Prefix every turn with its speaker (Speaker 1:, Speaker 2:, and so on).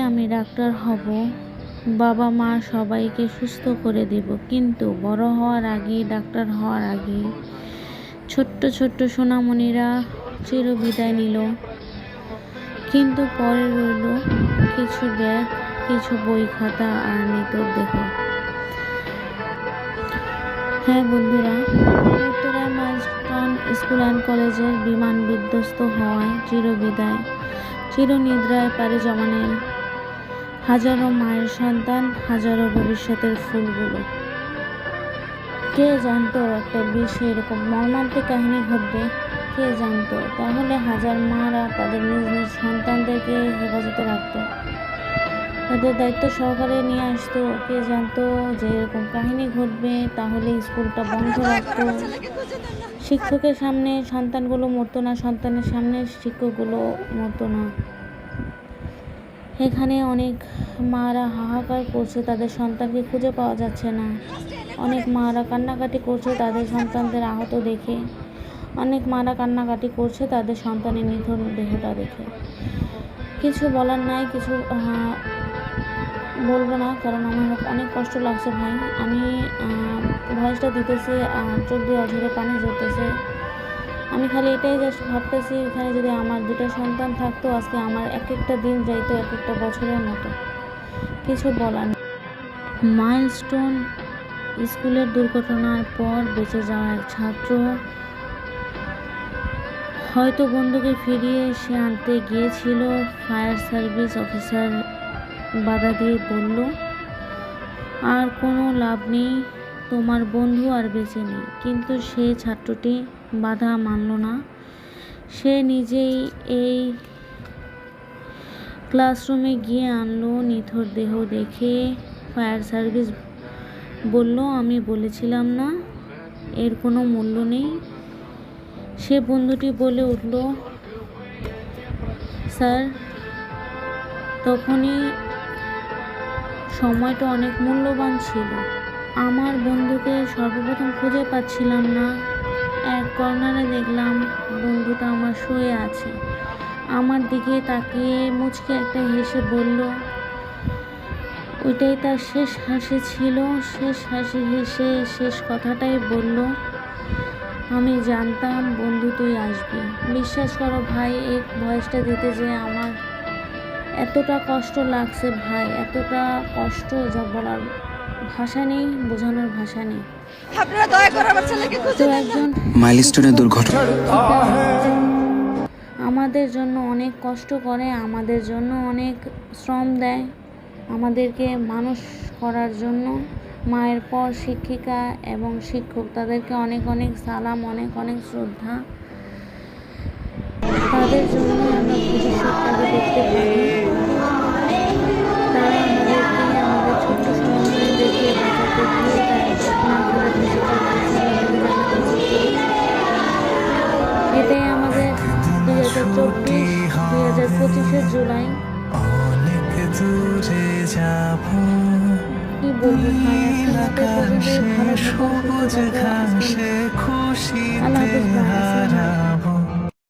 Speaker 1: আমি ডাক্তার হব, বাবা মা সবাইকে সুস্থ করে দেব, কিন্তু বড় হওয়ার আগেই, ডাক্তার হওয়ার আগেই ছোট্ট ছোট্ট সোনামণিরা চিরবিদায় নিল। কিন্তু পরে রইল কিছু ব্যাগ, কিছু বই খাতা আর মৃতদেহ। হ্যাঁ বন্ধুরা, উত্তরায় মাইলস্টোন স্কুল অ্যান্ড কলেজের বিমান বিধ্বস্ত হওয়ায় চিরবিদায়, চিরনিদ্রায় পাড়ি জমালেন হাজারো মায়ের সন্তান, হাজারো ভবিষ্যতের ফুলগুলো। কে জানতো একটা বিশ্বে এরকম মর্মান্তিক কাহিনী ঘটবে? কে জানতো? তাহলে হাজার মারা তাদের নিজ নিজ সন্তানদেরকে হেফাজতে রাখত, তাদের দায়িত্ব সহকারে নিয়ে আসতো। কে জানতো যে এরকম কাহিনী ঘটবে? তাহলে স্কুলটা বন্ধ রাখতো। শিক্ষকের সামনে সন্তানগুলো মরতো না, সন্তানের সামনে শিক্ষকগুলো মরতো না। এখানে অনেক মারা হাহাকার করছে, তাদের সন্তানকে খুঁজে পাওয়া যাচ্ছে না। অনেক মারা কান্নাকাটি করছে তাদের সন্তানদের আহত দেখে। অনেক মারা কান্নাকাটি করছে তাদের সন্তানের নিথর দেহটা দেখে। কিছু বলার নাই, কিছু বলবো না, কারণ আমার অনেক কষ্ট লাগছে ভাই। আমি ভয়েসটা দিতেছি, চোখ দিয়ে অঝরে পানি ঝরতেছে। আমি খালি এটাই জাস্ট ভাবতেছি, এখানে যদি আমার দুটো সন্তান থাকতো, আজকে আমার এক একটা দিন যাইতো এক একটা বছরের মতো। কিছু বলার নেই। মাইলস্টোন স্কুলের দুর্ঘটনার পর বেঁচে যাওয়া এক ছাত্র হয়তো বন্ধুকে ফিরিয়ে এসে আনতে গিয়েছিল। ফায়ার সার্ভিস অফিসার বাধা দিয়ে বলল, আর কোনো লাভ নেই, তোমার বন্ধু আর বেঁচে নেই। কিন্তু সে ছাত্রটি বাধা মানল না। সে নিজেই এই ক্লাসরুমে গিয়ে আনলো নিথর দেহ দেখে। ফায়ার সার্ভিস বলল, আমি বলেছিলাম না এর কোনো মূল্য নেই। সে বন্ধুটি বলে উঠল, স্যার, তখনই সময়টা অনেক মূল্যবান ছিল। আমার বন্ধুকে সর্বপ্রথম খুঁজে পাচ্ছিলাম না। এক কর্নারে দেখলাম বন্ধুটা আমার শুয়ে আছে। আমার দিকে তাকিয়ে মুচকে একটা হেসে বলল, ওইটাই তার শেষ হাসি ছিল। শেষ হাসি হেসে শেষ কথাটাই বলল, আমি জানতাম বন্ধু তুই আসবি। বিশ্বাস করো ভাই, এই ভয়েসটা দিতে যে আমার এতটা কষ্ট লাগছে ভাই, এতটা কষ্ট যা বলার ভাষা নেই, বোঝানোর ভাষা নেই। তো একজন
Speaker 2: মাইলস্টোনের দুর্ঘটনা
Speaker 1: আমাদের জন্য অনেক কষ্ট করে, আমাদের জন্য অনেক শ্রম দেয়, আমাদেরকে মানুষ করার জন্য। মায়ের পর শিক্ষিকা এবং শিক্ষক, তাদেরকে অনেক অনেক সালাম, অনেক অনেক শ্রদ্ধা। তাদের জন্য আমরা ভবিষ্যৎটাকে দেখতে পারি। তারা আমাদেরকে, আমাদের ছোট্ট সন্তানদেরকে বাঁচাতে গিয়ে এটাই আমাদের 2024-2025 জুলাই। কি বলবো ভাই, আল্লাহ হাফেজ ভাই।